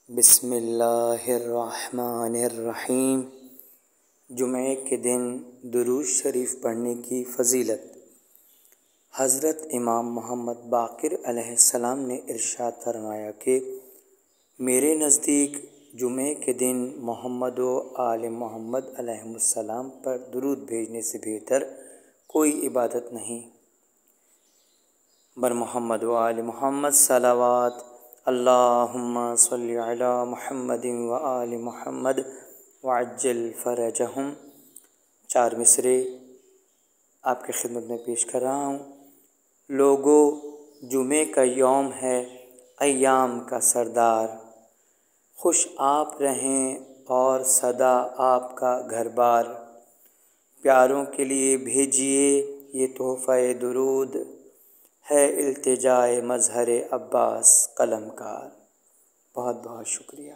بسم اللہ الرحمن الرحیم۔ جمعے کے دن درود شریف پڑھنے کی فضیلت۔ حضرت امام محمد باقر علیہ السلام نے ارشاد فرمایا کہ میرے نزدیک جمعے کے دن محمد و آل محمد علیہ السلام پر درود بھیجنے سے بہتر کوئی عبادت نہیں۔ بر محمد و آل محمد صلوات، اللہم صلی علی محمد و آل محمد وعجل فرجہم۔ 4 مصرے آپ کی خدمت میں پیش کر رہا ہوں۔ لوگو، جمعے کا یوم ہے ایام کا سردار، خوش آپ رہیں اور سدا آپ کا گھر بار۔ پیاروں کے لیے بھیجیے یہ تحفہ درود، ہے التجائے مظہر عباس قلم کار۔ بہت بہت شکریہ۔